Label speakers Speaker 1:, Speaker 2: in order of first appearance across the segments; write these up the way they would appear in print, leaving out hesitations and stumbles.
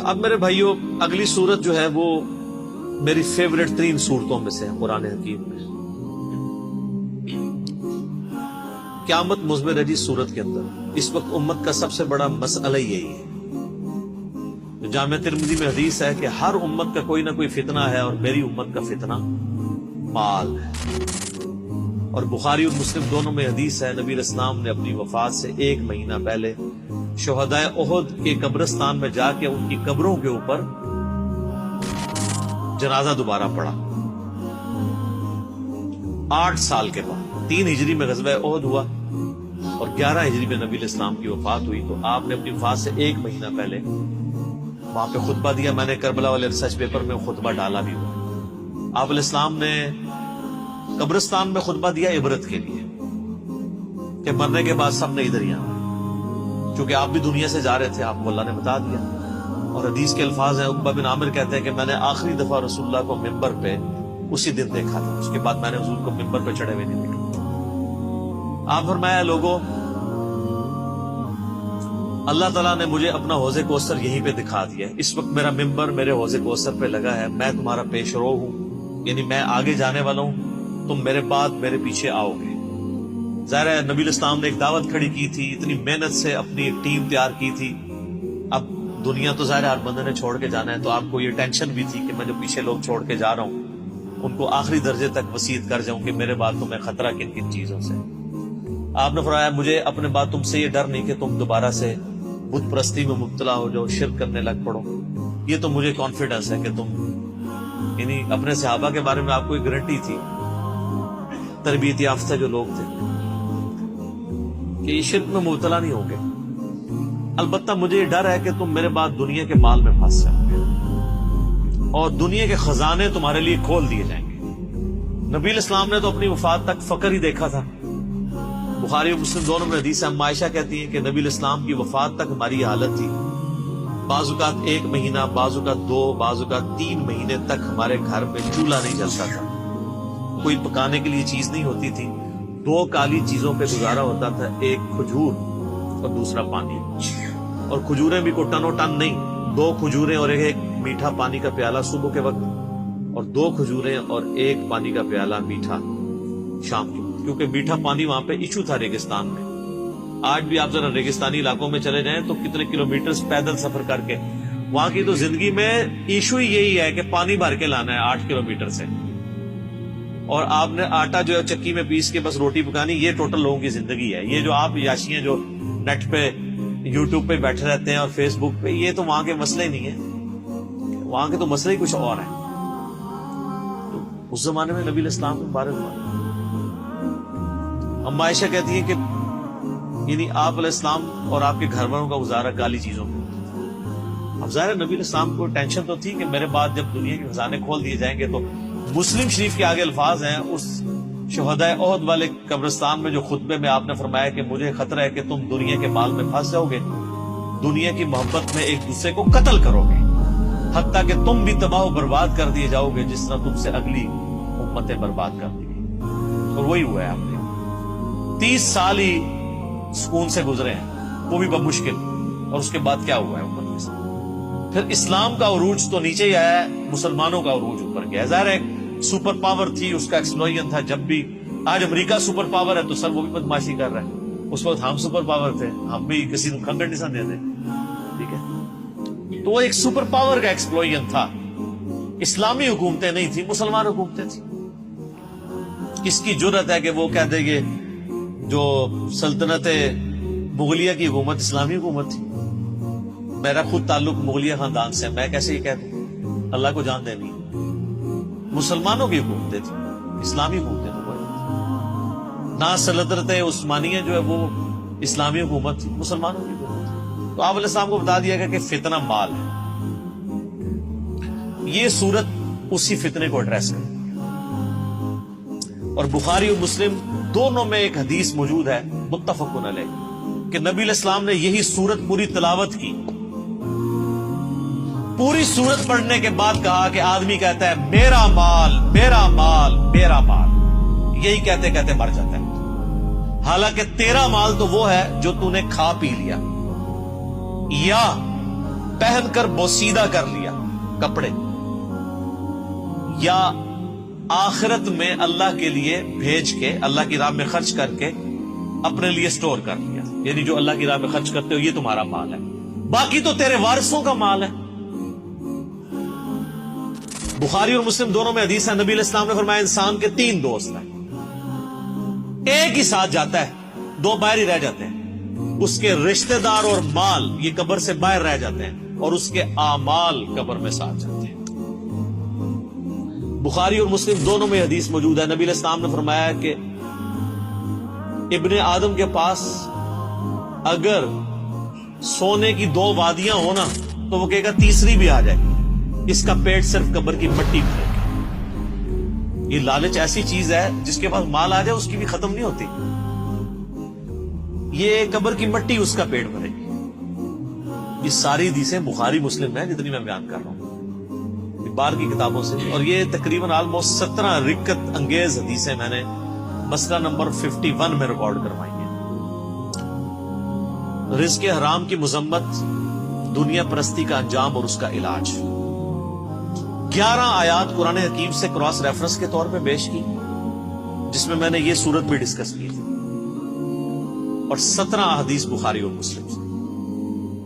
Speaker 1: اب میرے بھائیوں، اگلی صورت جو ہے وہ میری فیوریٹ 3 صورتوں میں سے ہے قرآن حکیم میں. قیامت مضمر ہے جی صورت کے اندر. اس وقت امت کا سب سے بڑا مسئلہ یہی ہے. جامع ترمذی میں حدیث ہے کہ ہر امت کا کوئی نہ کوئی فتنہ ہے، اور میری امت کا فتنہ مال ہے. اور بخاری اور مسلم دونوں میں حدیث ہے، نبی اسلام نے اپنی وفات سے 1 مہینہ پہلے شہدائے احد کے قبرستان میں جا کے ان کی قبروں کے اوپر جنازہ دوبارہ پڑھا. 8 سال کے بعد 3 ہجری میں غزوہ احد ہوا اور 11 ہجری میں نبی اسلام کی وفات ہوئی. تو آپ نے اپنی وفات سے 1 مہینہ پہلے وہاں پہ خطبہ دیا. میں نے کربلا والے ریسرچ پیپر میں خطبہ ڈالا بھی ہوا. آپ علیہ السلام نے قبرستان میں خطبہ دیا عبرت کے لیے کہ مرنے کے بعد سب نے ادھر ہی آنا، چونکہ آپ بھی دنیا سے جا رہے تھے، آپ کو اللہ نے بتا دیا. اور حدیث کے الفاظ ہیں، عقبہ بن عامر کہتے ہیں کہ میں نے آخری دفعہ رسول اللہ کو ممبر پہ اسی دن دیکھا تھا، اس کے بعد میں نے حضور کو ممبر پہ چڑھے ہوئے نہیں دیکھا. آپ فرمایا لوگوں، اللہ تعالیٰ نے مجھے اپنا حوض کوثر یہیں پہ دکھا دیا ہے. اس وقت میرا ممبر میرے حوض کوثر پہ لگا ہے. میں تمہارا پیش رو ہوں، یعنی میں آگے جانے والا ہوں، تم میرے بعد میرے پیچھے آؤ گے. ظاہر ہے نبی اسلام نے ایک دعوت کھڑی کی تھی، اتنی محنت سے اپنی ایک ٹیم تیار کی تھی. اب دنیا تو ظاہر ہر بندے نے چھوڑ کے جانا ہے، تو آپ کو یہ ٹینشن بھی تھی کہ میں جو پیچھے لوگ چھوڑ کے جا رہا ہوں ان کو آخری درجے تک وصیت کر جاؤں کہ میرے بعد تمہیں خطرہ کن کن چیزوں سے. آپ نے فرمایا مجھے اپنے بعد تم سے یہ ڈر نہیں کہ تم دوبارہ سے بت پرستی میں مبتلا ہو جاؤ، شرک کرنے لگ پڑو. یہ تو مجھے کانفیڈنس ہے کہ تم، یعنی اپنے صحابہ کے بارے میں آپ کو ایک گارنٹی تھی، تربیت یافتہ جو لوگ تھے، کہ یہ شرک میں مبتلا نہیں ہوں گے. البتہ مجھے یہ ڈر ہے کہ تم میرے بعد دنیا کے مال میں پھنس جاؤ گے اور دنیا کے خزانے تمہارے لیے کھول دیے جائیں گے. نبی اسلام نے تو اپنی وفات تک فقر ہی دیکھا تھا. بخاری و مسلم دونوں میں حدیث ہے، عائشہ کہتی ہیں کہ نبی اسلام کی وفات تک ہماری یہ حالت تھی. بعض اوقات 1 مہینہ، بعض اوقات 2، بعض اوقات 3 مہینے تک ہمارے گھر میں چولہا نہیں جلتا تھا، کوئی پکانے کے لیے چیز نہیں ہوتی تھی. 2 کالی چیزوں پہ گزارا ہوتا تھا، ایک کھجور اور دوسرا پانی. اور کھجوریں بھی کو ٹنو ٹن نہیں، 2 کھجوریں اور ایک میٹھا پانی کا پیالہ صبح کے وقت، اور 2 کھجوریں اور 1 پانی کا پیالہ میٹھا شام کے وقت، کیونکہ میٹھا پانی وہاں پہ ایشو تھا ریگستان میں. آج بھی آپ ذرا ریگستانی علاقوں میں چلے جائیں تو کتنے کلومیٹرز پیدل سفر کر کے، وہاں کی تو زندگی میں ایشو ہی یہی ہے کہ پانی بھر کے لانا ہے 8 کلومیٹر سے، اور آپ نے آٹا جو ہے چکی میں پیس کے بس روٹی پکانی. یہ ٹوٹل لوگوں کی زندگی ہے. یہ جو آپ یاشی ہیں جو نیٹ پہ یوٹیوب پہ بیٹھے رہتے ہیں اور فیس بک پہ، یہ تو وہاں کے مسئلے ہی نہیں ہیں، وہاں کے تو مسئلے ہی کچھ اور ہیں. تو اس زمانے میں نبی اسلام کے بارے میں ام عائشہ کہتی ہیں کہ یعنی آپ علیہ السلام اور آپ کے گھر والوں کا گزارا کالی چیزوں میں. اب ظاہر نبی اسلام کو ٹینشن تو تھی کہ میرے بعد جب دنیا کے خزانے کھول دیے جائیں گے. تو مسلم شریف کے آگے الفاظ ہیں اس شہدائے احد والے قبرستان میں جو خطبے میں آپ نے فرمایا کہ مجھے خطرہ ہے کہ تم دنیا کے مال میں پھنس جاؤ گے، دنیا کی محبت میں ایک دوسرے کو قتل کرو گے، حتیٰ کہ تم بھی تباہ و برباد کر دیے جاؤ گے جس طرح تم سے اگلی امتیں برباد کر دی گئی. اور وہی ہوا ہے. آپ نے 30 سال ہی سکون سے گزرے ہیں، وہ بھی بمشکل. اور اس کے بعد کیا ہوا ہے امت کے ساتھ؟ پھر اسلام کا عروج تو نیچے ہی آیا ہے، مسلمانوں کا عروج اوپر گیا. ظاہر ہے سپر پاور تھی، اس کا ایکسپلوژن تھا. جب بھی آج امریکہ سپر پاور ہے تو سر وہ بھی بدماشی کر رہا ہے. اس وقت ہم سپر پاور تھے، ہم بھی کسی کو کھنگڑ نہیں سن دیتے. ٹھیک ہے، تو وہ ایک سپر پاور کا ایکسپلوژن تھا. اسلامی حکومتیں نہیں تھی، مسلمان حکومتیں تھیں. کس کی جرت ہے کہ وہ کہہ دے گے جو سلطنت مغلیہ کی حکومت اسلامی حکومت تھی؟ میرا خود تعلق مغلیہ خاندان سے، میں کیسے یہ کہہ دوں؟ اللہ کو جان دینی. مسلمانوں کی حکومتیں تھیں، اسلامی حکومتیں تو کوئی نہ. سلطنت عثمانیہ جو ہے وہ اسلامی حکومت تھی، مسلمانوں کی حکومت تھی. تو آپ علیہ السلام کو بتا دیا گیا کہ فتنہ مال ہے. یہ صورت اسی فتنے کو ایڈریس کرتی ہے. اور بخاری اور مسلم دونوں میں ایک حدیث موجود ہے متفق علیہ کہ نبی علیہ السلام نے یہی صورت پوری تلاوت کی. پوری صورت پڑھنے کے بعد کہا کہ آدمی کہتا ہے میرا مال میرا مال میرا مال، یہی کہتے کہتے مر جاتا ہے. حالانکہ تیرا مال تو وہ ہے جو تو نے کھا پی لیا، یا پہن کر بوسیدہ کر لیا کپڑے، یا آخرت میں اللہ کے لیے بھیج کے اللہ کی راہ میں خرچ کر کے اپنے لیے سٹور کر لیا، یعنی جو اللہ کی راہ میں خرچ کرتے ہو یہ تمہارا مال ہے، باقی تو تیرے وارثوں کا مال ہے۔ بخاری اور مسلم دونوں میں حدیث ہے، نبی علیہ السلام نے فرمایا انسان کے 3 دوست ہیں، ایک ہی ساتھ جاتا ہے، 2 باہر ہی رہ جاتے ہیں، اس کے رشتہ دار اور مال یہ قبر سے باہر رہ جاتے ہیں، اور اس کے اعمال قبر میں ساتھ جاتے ہیں۔ بخاری اور مسلم دونوں میں حدیث موجود ہے، نبی علیہ السلام نے فرمایا کہ ابن آدم کے پاس اگر سونے کی 2 وادیاں ہونا تو وہ کہے گا تیسری بھی آ جائے، اس کا پیٹ صرف قبر کی مٹی بھرے گا۔ یہ لالچ ایسی چیز ہے جس کے پاس مال آ جائے اس کی بھی ختم نہیں ہوتی، یہ قبر کی مٹی اس کا پیٹ بھرے گی۔ یہ ساری حدیثیں بخاری مسلم ہیں جتنی میں بیان کر رہا ہوں بار کی کتابوں سے، اور یہ تقریباً آلموسٹ 17 رکت انگیز حدیثیں میں نے مسئلہ نمبر 51 میں ریکارڈ کروائی ہیں۔ رزق حرام کی مذمت، دنیا پرستی کا انجام اور اس کا علاج۔ 11 آیات قرآن حکیم سے کراس ریفرنس کے طور پہ پیش کی، جس میں نے یہ صورت بھی ڈسکس کی تھی، اور 17 احادیث بخاری اور مسلم سے۔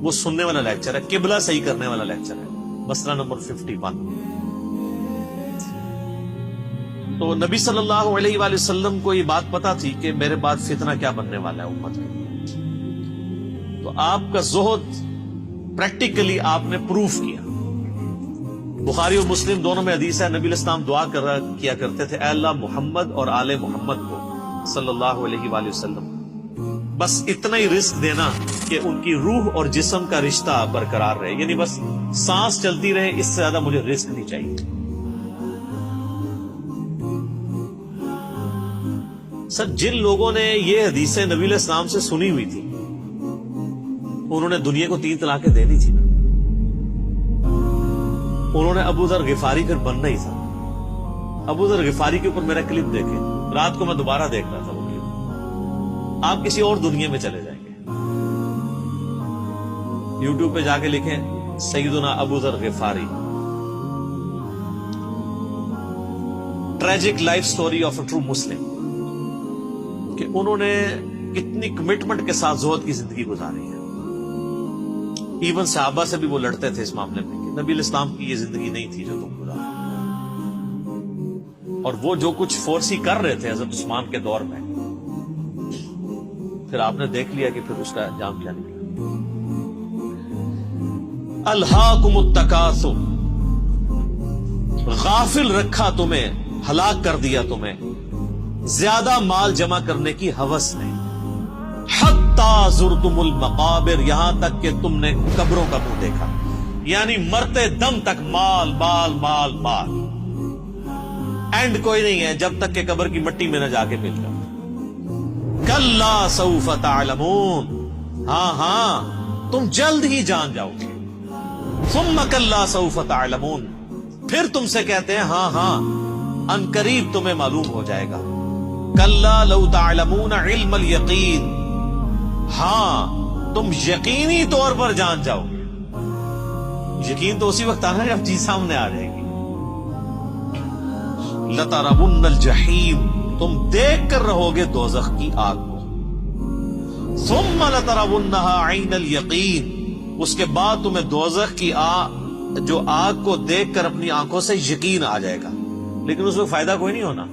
Speaker 1: وہ سننے والا لیکچر ہے، قبلہ صحیح کرنے والا لیکچر ہے، مسئلہ نمبر 51۔ تو نبی صلی اللہ علیہ وآلہ وسلم کو یہ بات پتا تھی کہ میرے بعد فتنہ کیا بننے والا ہے امت کا، تو آپ کا زہد پریکٹیکلی آپ نے پروف کیا۔ بخاری اور مسلم دونوں میں حدیث ہے، نبی علیہ السلام دعا کیا کرتے تھے، اے اللہ محمد اور آل محمد کو صلی اللہ علیہ وآلہ وسلم بس اتنا ہی رزق دینا کہ ان کی روح اور جسم کا رشتہ برقرار رہے، یعنی بس سانس چلتی رہے، اس سے زیادہ مجھے رزق نہیں چاہیے۔ سر جن لوگوں نے یہ حدیثیں نبی علیہ السلام سے سنی ہوئی تھی انہوں نے دنیا کو 3 طلاقیں دینی تھی نا، انہوں نے ابو ذر غفاری پھر بننا ہی تھا۔ ابو ذر غفاری کے اوپر میرا کلپ دیکھیں، رات کو میں دوبارہ دیکھ رہا تھا وہ کلپ، آپ کسی اور دنیا میں چلے جائیں گے۔ یوٹیوب پہ جا کے لکھیں سیدنا Abu Dharr Ghifari, tragic life story of a true Muslim, کہ انہوں نے کتنی کمٹمنٹ کے ساتھ زہد کی زندگی گزاری ہے۔ ایون صحابہ سے بھی وہ لڑتے تھے اس معاملے میں کہ نبی علیہ السلام کی یہ زندگی نہیں تھی جو تم گزارے، اور وہ جو کچھ فورسی کر رہے تھے حضرت عثمان کے دور میں، پھر آپ نے دیکھ لیا کہ پھر اس کا انجام کیا نکلا۔ الہاکم التکاثر، غافل رکھا تمہیں، ہلاک کر دیا تمہیں زیادہ مال جمع کرنے کی ہوس نے، حتی زرتم المقابر، یہاں تک کہ تم نے قبروں کا منہ دیکھا، یعنی مرتے دم تک مال مال مال مال، اینڈ کوئی نہیں ہے جب تک کہ قبر کی مٹی میں نہ جا کے مل جاؤ۔ کلا سوف تعلمون، ہاں تم جلد ہی جان جاؤ گے۔ ثم کلا سوف تعلمون، پھر تم سے کہتے ہیں ہاں ان قریب تمہیں معلوم ہو جائے گا۔ کلا لو تعلمون علم الیقین، ہاں تم یقینی طور پر جان جاؤ گے۔ یقین تو اسی وقت آنا جب چیز سامنے آ جائے گی۔ لترون الجحیم، تم دیکھ کر رہو گے دوزخ کی آگ کو۔ ثم لترونها عین الیقین، اس کے بعد تمہیں دوزخ کی جو آگ کو دیکھ کر اپنی آنکھوں سے یقین آ جائے گا، لیکن اس میں فائدہ کوئی نہیں ہونا۔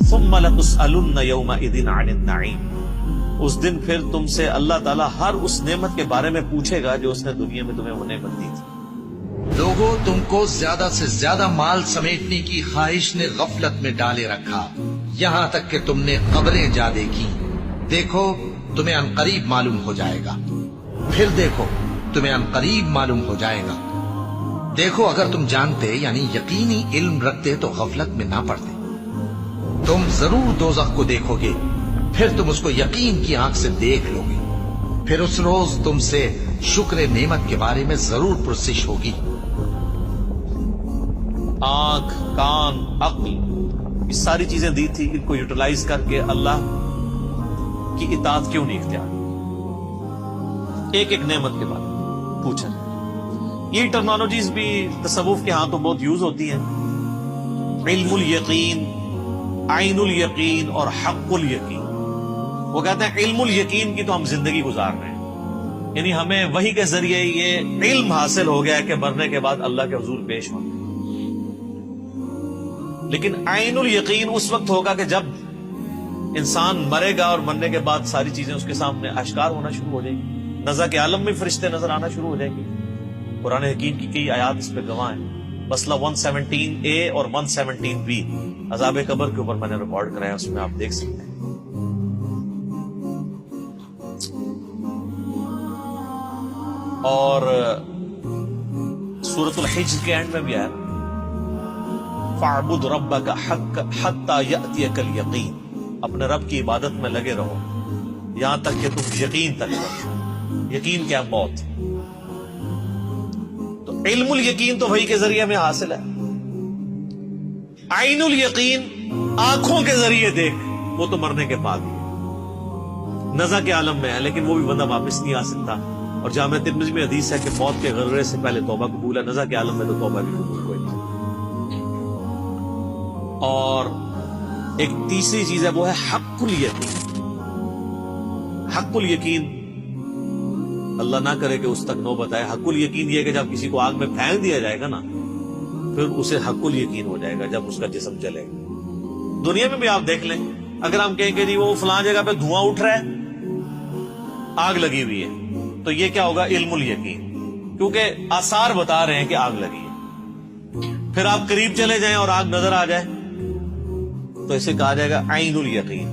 Speaker 1: ثم لتسألن یومئذ عن النعیم، اس دن پھر تم سے اللہ تعالیٰ ہر اس نعمت کے بارے میں پوچھے گا جو اس نے دنیا میں تمہیں وہ نعمت دی تھی۔
Speaker 2: لوگوں، تم کو زیادہ سے زیادہ مال سمیٹنے کی خواہش نے غفلت میں ڈالے رکھا، یہاں تک کہ تم نے قبریں جا دیکھی۔ دیکھو تمہیں عنقریب معلوم ہو جائے گا، پھر دیکھو تمہیں عنقریب معلوم ہو جائے گا۔ دیکھو اگر تم جانتے یعنی یقینی علم رکھتے تو غفلت میں نہ پڑتے۔ تم ضرور دوزخ کو دیکھو گے، پھر تم اس کو یقین کی آنکھ سے دیکھ لو گے، پھر اس روز تم سے شکر نعمت کے بارے میں ضرور پرسش ہوگی۔
Speaker 1: آنکھ، کان، عقل، یہ ساری چیزیں دی تھی، ان کو یوٹیلائز کر کے اللہ کی اطاعت کیوں نہیں اختیار؟ ایک ایک نعمت کے بارے میں پوچھا۔ یہ ٹرمینالوجیز بھی تصوف کے ہاں تو بہت یوز ہوتی ہیں، علم الیقین، عین الیقین اور حق الیقین۔ وہ کہتے ہیں علم الیقین کی تو ہم زندگی گزار رہے ہیں، یعنی ہمیں وحی کے ذریعے یہ علم حاصل ہو گیا ہے کہ مرنے کے بعد اللہ کے حضور پیش ہونا۔ لیکن عین الیقین اس وقت ہوگا کہ جب انسان مرے گا اور مرنے کے بعد ساری چیزیں اس کے سامنے اشکار ہونا شروع ہو جائیں گی، نزع کے عالم میں فرشتے نظر آنا شروع ہو جائیں گے۔ قرآن حکیم کی کئی آیات اس پہ گواہ ہیں، مسئلہ 117A اور 117B عذاب قبر کے اوپر میں نے ریکارڈ کرایا، اس میں آپ دیکھ سکتے ہیں۔ اور سورۃ الحجر کے اینڈ میں بھی آیا فَاعْبُدْ رَبَّكَ حَتَّى يَأْتِيَكَ الْيَقِينُ، اپنے رب کی عبادت میں لگے رہو یہاں تک کہ تم یقین تک پہنچو۔ یقین کیا؟ موت۔ تو علم الیقین تو وحی کے ذریعے ہمیں حاصل ہے، عین الیقین آنکھوں کے ذریعے دیکھ وہ تو مرنے کے بعد ہی نزع کے عالم میں ہے، لیکن وہ بھی بندہ واپس نہیں آ سکتا۔ اور جامع ترمذی میں حدیث ہے کہ موت کے غرغرے سے پہلے توبہ قبول ہے، نزع کے عالم میں تو توبہ بھی قبول کوئی نہیں۔ اور ایک تیسری چیز ہے، وہ ہے حق الیقین۔ حق الیقین اللہ نہ کرے کہ اس تک نوبت آئے۔ حق الیقین یہ ہے کہ جب کسی کو آگ میں پھینک دیا جائے گا نا، پھر اسے حق الیقین ہو جائے گا جب اس کا جسم جلے گا۔ دنیا میں بھی آپ دیکھ لیں، اگر ہم کہیں کہ جی وہ فلاں جگہ پہ دھواں اٹھ رہا ہے، آگ لگی ہوئی ہے، تو یہ کیا ہوگا؟ علم الیقین، کیونکہ آثار بتا رہے ہیں کہ آگ لگی ہے۔ پھر آپ قریب چلے جائیں اور آگ نظر آ جائے تو اسے کہا جائے گا عین الیقین،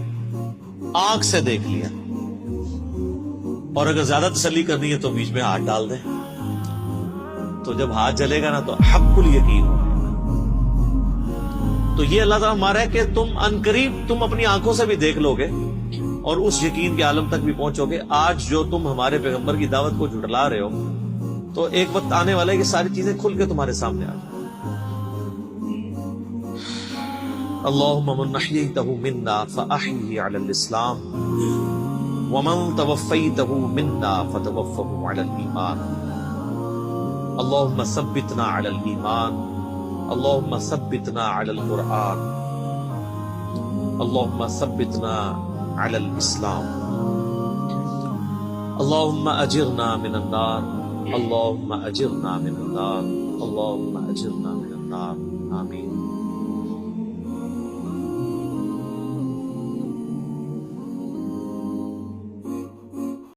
Speaker 1: آنکھ سے دیکھ لیا۔ اور اگر زیادہ تسلی کرنی ہے تو بیچ میں ہاتھ ڈال دیں، تو جب ہاتھ جلے گا نا تو حق الیقین ہو جائے گا۔ تو یہ اللہ تعالیٰ ہمارا ہے کہ تم عنقریب تم اپنی آنکھوں سے بھی دیکھ لو گے اور اس یقین کے عالم تک بھی پہنچو گے۔ آج جو تم ہمارے پیغمبر کی دعوت کو جھٹلا رہے ہو، تو ایک وقت آنے والا ہے کہ ساری چیزیں کھل کے تمہارے سامنے آ جائیں۔ اللہم من احییتہ منا فاحیہ علی الاسلام ومن توفیتہ منا فتوفہ علی الایمان، اللہم ثبتنا علی الایمان، اللہم ثبتنا علی القرآن، اللہم ثبتنا علی الاسلام، اللہم اجرنا من النار، اللہم اجرنا من النار، اللہم اجرنا من النار، آمین۔